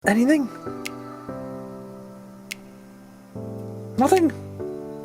Anything? Nothing?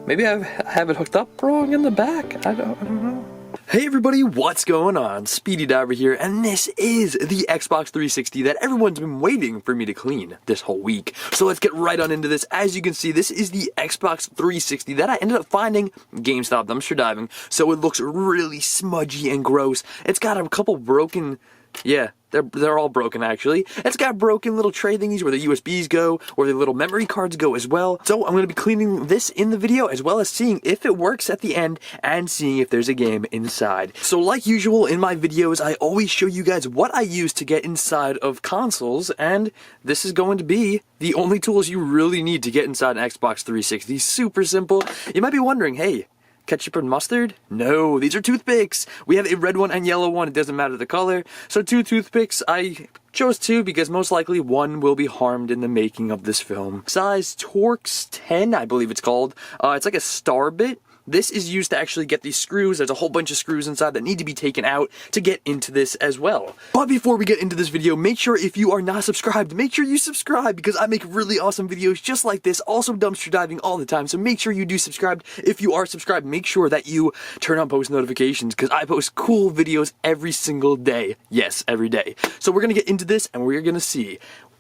Maybe I have it hooked up wrong in the back. I don't know. Hey everybody, what's going on? Speedy Diver here, and this is the Xbox 360 that everyone's been waiting for me to clean this whole week. So let's get right on into this. As you can see, this is the Xbox 360 that I ended up finding GameStop dumpster diving. So it looks really smudgy and gross. It's got a couple broken, yeah, they're all broken actually. It's got broken little tray thingies where the USBs go, or the little memory cards go as well. So I'm going to be cleaning this in the video, as well as seeing if it works at the end and seeing if there's a game inside. So like usual in my videos, I always show you guys what I use to get inside of consoles, and this is going to be the only tools you really need to get inside an Xbox 360. Super simple. You might be wondering, hey, ketchup and mustard? No, these are toothpicks. We have a red one and yellow one. It doesn't matter the color. So 2 toothpicks. I chose 2 because most likely one will be harmed in the making of this film. Size Torx 10, I believe it's called. It's like a star bit. This is used to actually get these screws. There's a whole bunch of screws inside that need to be taken out to get into this as well. But before we get into this video, make sure if you are not subscribed, make sure you subscribe, because I make really awesome videos just like this, also dumpster diving all the time. So make sure you do subscribe. If you are subscribed, make sure that you turn on post notifications, because I post cool videos every single day. Yes, every day. So we're going to get into this and we're going to see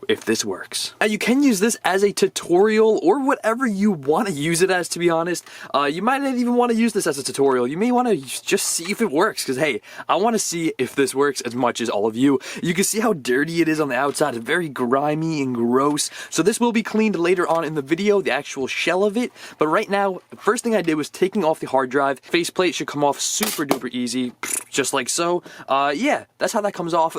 if this works. Now you can use this as a tutorial or whatever you want to use it as, to be honest. You might not even want to use this as a tutorial. You may want to just see if it works, because hey, I want to see if this works as much as all of you. You can see how dirty it is on the outside. It's very grimy and gross. So this will be cleaned later on in the video, the actual shell of it. But right now, the first thing I did was taking off the hard drive. Faceplate should come off super duper easy, just like so. Yeah, that's how that comes off.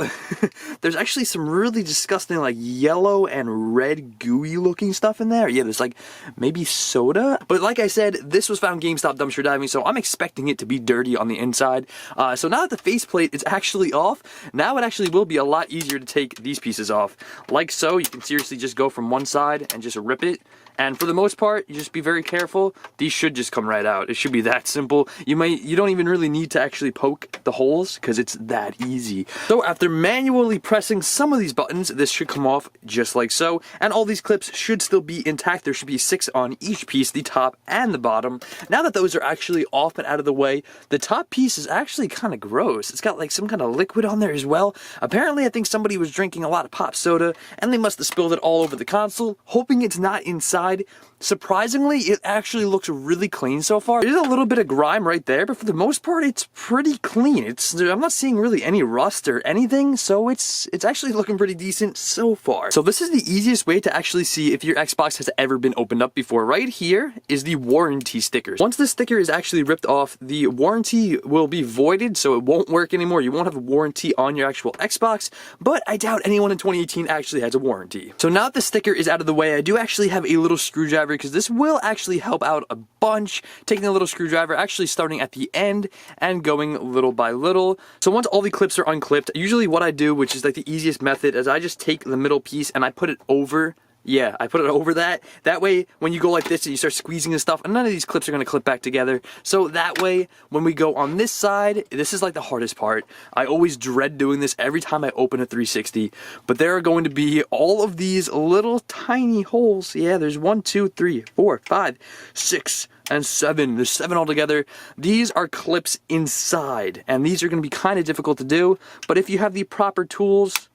There's actually some really disgusting, like, yellow and red gooey looking stuff in there. Yeah, there's like maybe soda. But like I said, this was found GameStop dumpster diving, so I'm expecting it to be dirty on the inside. So now that the faceplate is actually off, now it actually will be a lot easier to take these pieces off. Like so, you can seriously just go from one side and just rip it. And for the most part, you just be very careful. These should just come right out. It should be that simple. You don't even really need to actually poke the holes, because it's that easy. So after manually pressing some of these buttons, this should come off just like so. And all these clips should still be intact. There should be 6 on each piece, the top and the bottom. Now that those are actually off and out of the way, the top piece is actually kind of gross. It's got like some kind of liquid on there as well. Apparently, I think somebody was drinking a lot of pop soda, and they must have spilled it all over the console, hoping it's not inside. Surprisingly, it actually looks really clean so far. There's a little bit of grime right there, but for the most part, it's pretty clean. I'm not seeing really any rust or anything, so it's actually looking pretty decent so far. So this is the easiest way to actually see if your Xbox has ever been opened up before. Right here is the warranty stickers. Once the sticker is actually ripped off, the warranty will be voided, so it won't work anymore. You won't have a warranty on your actual Xbox, but I doubt anyone in 2018 actually has a warranty. So now that the sticker is out of the way, I do actually have a little screwdriver, because this will actually help out a bunch. Taking a little screwdriver, actually starting at the end and going little by little. So once all the clips are unclipped, usually what I do, which is like the easiest method, is I just take the middle piece and I put it over. Yeah, I put it over that. That way, when you go like this and you start squeezing the stuff, and none of these clips are going to clip back together. So that way, when we go on this side, this is like the hardest part. I always dread doing this every time I open a 360. But there are going to be all of these little tiny holes. Yeah, there's 1, 2, 3, 4, 5, 6, and 7. There's 7 altogether. These are clips inside, and these are going to be kind of difficult to do. But if you have the proper tools,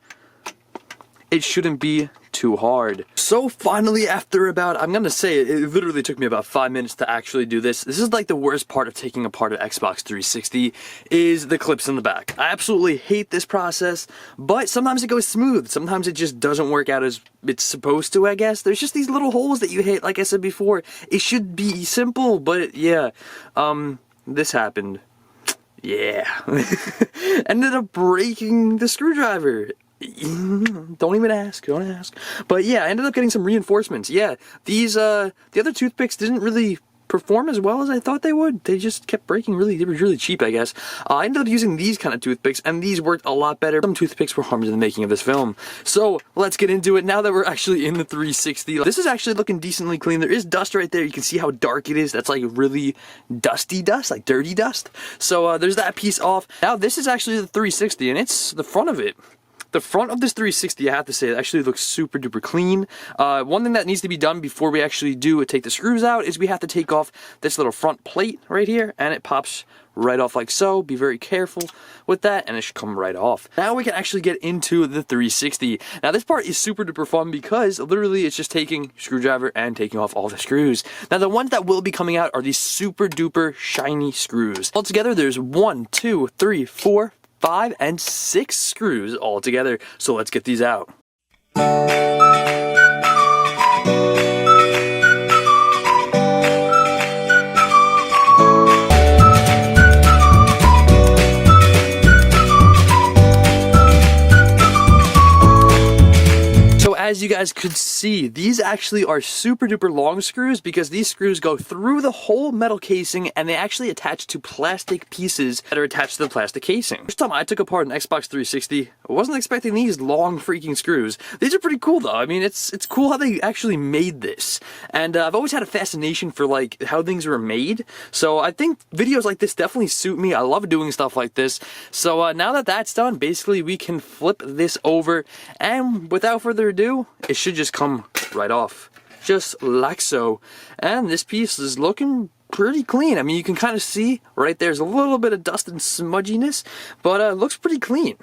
it shouldn't be too hard. So finally, after about, I'm gonna say it literally took me about 5 minutes to actually do this. This is like the worst part of taking apart an Xbox 360, is the clips in the back. I absolutely hate this process, but sometimes it goes smooth. Sometimes it just doesn't work out as it's supposed to, I guess. There's just these little holes that you hit, like I said before. It should be simple, but yeah, this happened. Yeah. Ended up breaking the screwdriver. Don't even ask, don't ask. But yeah, I ended up getting some reinforcements. Yeah, these, the other toothpicks didn't really perform as well as I thought they would. They just kept breaking they were really cheap, I guess. I ended up using these kind of toothpicks, and these worked a lot better. Some toothpicks were harmed in the making of this film. So, let's get into it now that we're actually in the 360. This is actually looking decently clean. There is dust right there. You can see how dark it is. That's like really dusty dust, like dirty dust. So, there's that piece off. Now, this is actually the 360, and it's the front of it. The front of this 360, I have to say, it actually looks super duper clean. One thing that needs to be done before we actually do take the screws out is we have to take off this little front plate right here, and it pops right off like so. Be very careful with that, and it should come right off. Now we can actually get into the 360. Now this part is super duper fun because literally it's just taking screwdriver and taking off all the screws. Now the ones that will be coming out are these super duper shiny screws. Altogether there's 1, 2, 3, 4, 5, and 6 screws all together. So let's get these out. As you guys could see, these actually are super duper long screws because these screws go through the whole metal casing and they actually attach to plastic pieces that are attached to the plastic casing. First time I took apart an Xbox 360, I wasn't expecting these long freaking screws. These are pretty cool though. I mean, it's cool how they actually made this. And I've always had a fascination for like how things were made. So I think videos like this definitely suit me. I love doing stuff like this. So now that that's done, basically we can flip this over, and without further ado, it should just come right off, just like so. And this piece is looking pretty clean. I mean, you can kind of see right there's a little bit of dust and smudginess, but it looks pretty clean.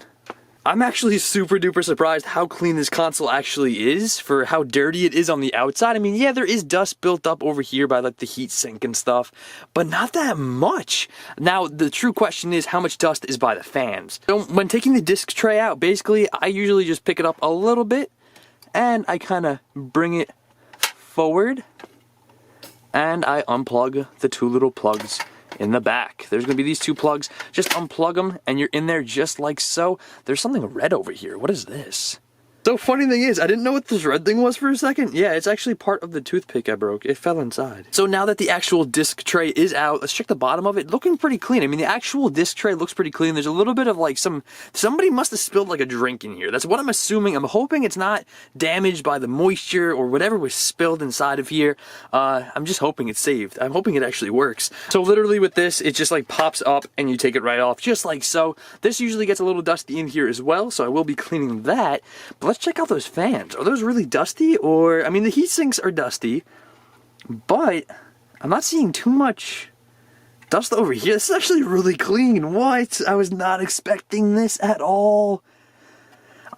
I'm actually super duper surprised how clean this console actually is for how dirty it is on the outside. I mean, yeah, there is dust built up over here by like the heat sink and stuff, but not that much. Now, the true question is how much dust is by the fans. So when taking the disc tray out, basically, I usually just pick it up a little bit and I kind of bring it forward and I unplug the 2 little plugs in the back. There's gonna be these 2 plugs. Just unplug them and you're in there just like so. There's something red over here. What is this? So funny thing is, I didn't know what this red thing was for a second. Yeah, it's actually part of the toothpick I broke. It fell inside. So now that the actual disc tray is out, let's check the bottom of it. Looking pretty clean. I mean, the actual disc tray looks pretty clean. There's a little bit of like somebody must have spilled like a drink in here. That's what I'm assuming. I'm hoping it's not damaged by the moisture or whatever was spilled inside of here. I'm just hoping it's saved. I'm hoping it actually works. So literally with this, it just like pops up and you take it right off just like so. This usually gets a little dusty in here as well, so I will be cleaning that. But let's check out those fans. Are those really dusty? Or, I mean, the heat sinks are dusty, but I'm not seeing too much dust over here. This is actually really clean. What? I was not expecting this at all.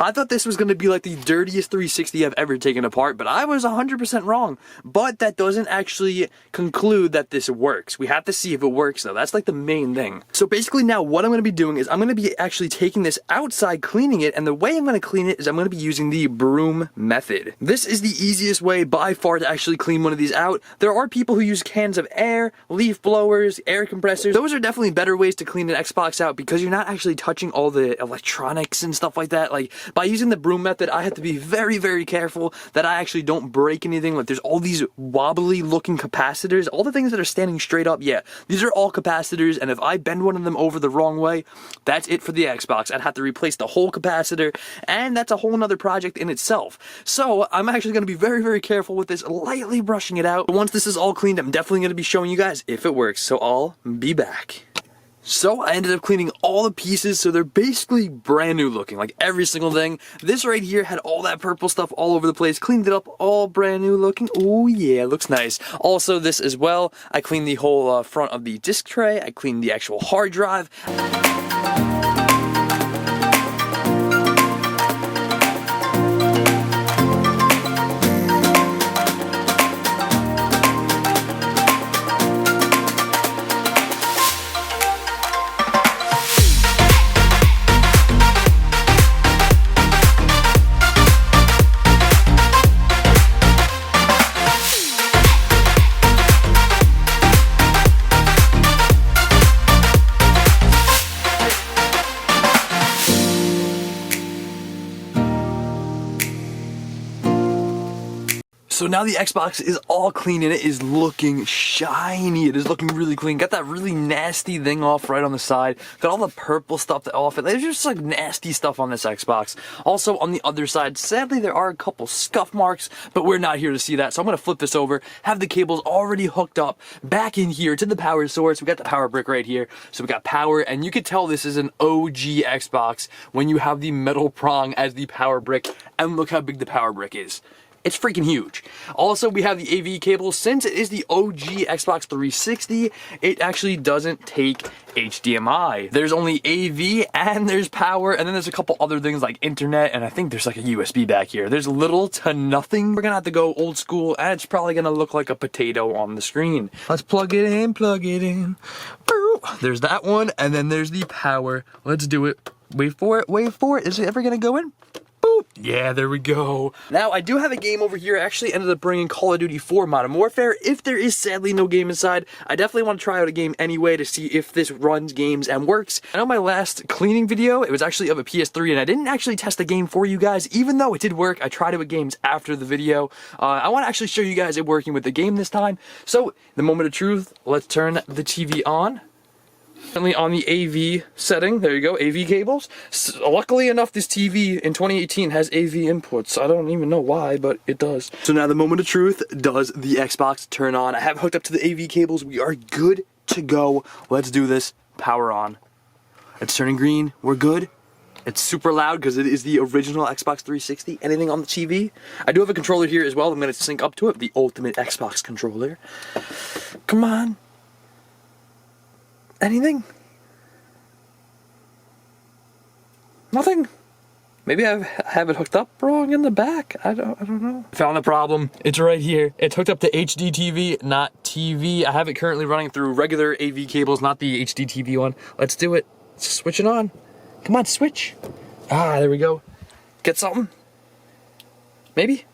I thought this was going to be like the dirtiest 360 I've ever taken apart, but I was 100% wrong. But that doesn't actually conclude that this works. We have to see if it works though. That's like the main thing. So basically now what I'm going to be doing is I'm going to be actually taking this outside, cleaning it, and the way I'm going to clean it is I'm going to be using the broom method. This is the easiest way by far to actually clean one of these out. There are people who use cans of air, leaf blowers, air compressors. Those are definitely better ways to clean an Xbox out because you're not actually touching all the electronics and stuff like that. Like, by using the broom method, I have to be very, very careful that I actually don't break anything. Like, there's all these wobbly looking capacitors, all the things that are standing straight up. Yeah, these are all capacitors, and if I bend one of them over the wrong way, that's it for the Xbox. I'd have to replace the whole capacitor, and that's a whole nother project in itself. So I'm actually going to be very, very careful with this, lightly brushing it out. But once this is all cleaned, I'm definitely going to be showing you guys if it works. So I'll be back. So I ended up cleaning all the pieces, so they're basically brand new looking, like every single thing. This right here had all that purple stuff all over the place, cleaned it up, all brand new looking. Oh yeah, looks nice. Also this as well, I cleaned the whole front of the disc tray, I cleaned the actual hard drive. So now the Xbox is all clean and it is looking shiny. It is looking really clean. Got that really nasty thing off right on the side. Got all the purple stuff off it. There's just like nasty stuff on this Xbox. Also on the other side, sadly there are a couple scuff marks, but we're not here to see that. So I'm gonna flip this over, have the cables already hooked up back in here to the power source. We got the power brick right here. So we got power, and you can tell this is an OG Xbox when you have the metal prong as the power brick, and look how big the power brick is. It's freaking huge. Also, we have the AV cable. Since it is the OG Xbox 360, it actually doesn't take HDMI. There's only AV and there's power, and then there's a couple other things like internet, and I think there's like a USB back here. There's little to nothing. We're gonna have to go old school, and it's probably gonna look like a potato on the screen. Let's plug it in, plug it in. There's that one, and then there's the power. Let's do it. Wait for it, wait for it. Is it ever gonna go in? Boop. Yeah, there we go. Now, I do have a game over here. I actually ended up bringing Call of Duty 4 Modern Warfare. If there is sadly no game inside, I definitely want to try out a game anyway to see if this runs games and works. I know my last cleaning video, it was actually of a PS3, and I didn't actually test the game for you guys. Even though it did work, I tried it with games after the video. I want to actually show you guys it working with the game this time. So, the moment of truth, let's turn the TV on. Currently on the AV setting, there you go, AV cables. Luckily enough, this TV in 2018 has AV inputs. I don't even know why, but it does. So now the moment of truth, does the Xbox turn on? I have hooked up to the AV cables. We are good to go. Let's do this. Power on. It's turning green. We're good. It's super loud because it is the original Xbox 360. Anything on the TV? I do have a controller here as well. I'm going to sync up to it. The ultimate Xbox controller. Come on. Anything? Nothing? Maybe I have it hooked up wrong in the back. I don't know. Found the problem. It's right here. It's hooked up to HD TV, not TV. I have it currently running through regular AV cables, not the HD TV one. Let's do it. Switch it on. Come on, switch. Ah, there we go. Get something? Maybe?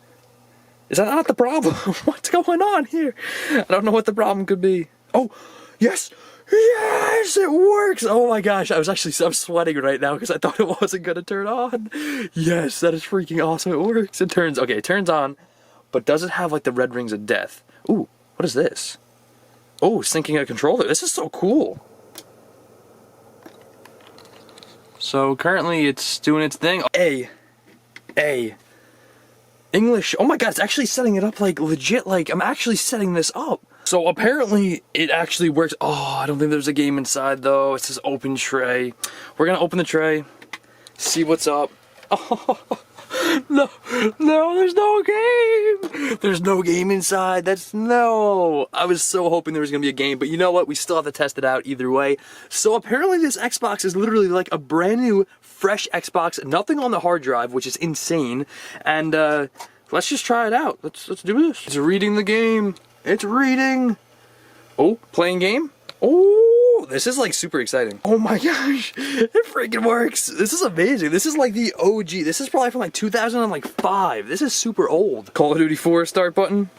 Is that not the problem? What's going on here? I don't know what the problem could be. Oh, yes! Yes, it works! Oh my gosh, I'm sweating right now because I thought it wasn't gonna turn on. Yes, that is freaking awesome. It works. It turns on, but does it have like the red rings of death? Ooh, what is this? Oh, syncing a controller. This is so cool. So currently it's doing its thing. English. Oh my god, it's actually setting it up like legit, like I'm actually setting this up. So apparently it actually works. Oh, I don't think there's a game inside though. It says open tray. We're gonna open the tray, see what's up. Oh, no, there's no game. There's no game inside. I was so hoping there was gonna be a game, but you know what? We still have to test it out either way. So apparently this Xbox is literally like a brand new, fresh Xbox. Nothing on the hard drive, which is insane. And let's just try it out. Let's do this. It's reading the game. It's reading. Oh, playing game. Oh, this is like super exciting. Oh my gosh, it freaking works. This is amazing. This is like the OG. This is probably from like 2005. This is super old. Call of Duty 4 start button.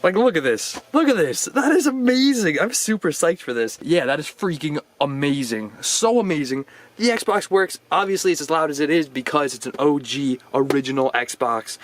Like, look at this. Look at this. That is amazing. I'm super psyched for this. Yeah, that is freaking amazing. So amazing. The Xbox works. Obviously, it's as loud as it is because it's an OG original Xbox.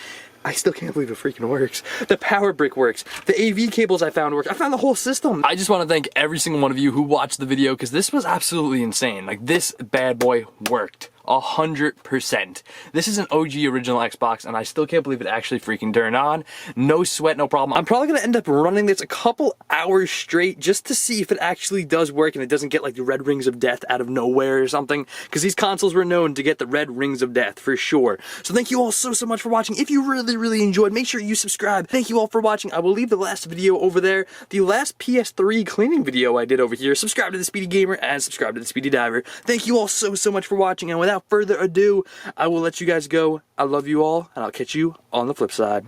I still can't believe it freaking works. The power brick works. The AV cables I found work. I found the whole system. I just want to thank every single one of you who watched the video because this was absolutely insane. Like, this bad boy worked. 100%. This is an OG original Xbox, and I still can't believe it actually freaking turned on. No sweat, no problem. I'm probably gonna end up running this a couple hours straight just to see if it actually does work and it doesn't get like the red rings of death out of nowhere or something, because these consoles were known to get the red rings of death for sure. So thank you all so much for watching. If you really enjoyed, make sure you subscribe. Thank you all for watching. I will leave the last video over there, the last PS3 cleaning video I did over here. Subscribe to the Speedy Gamer and subscribe to the Speedy Diver. Thank you all so much for watching, and without further ado, I will let you guys go. I love you all, and I'll catch you on the flip side.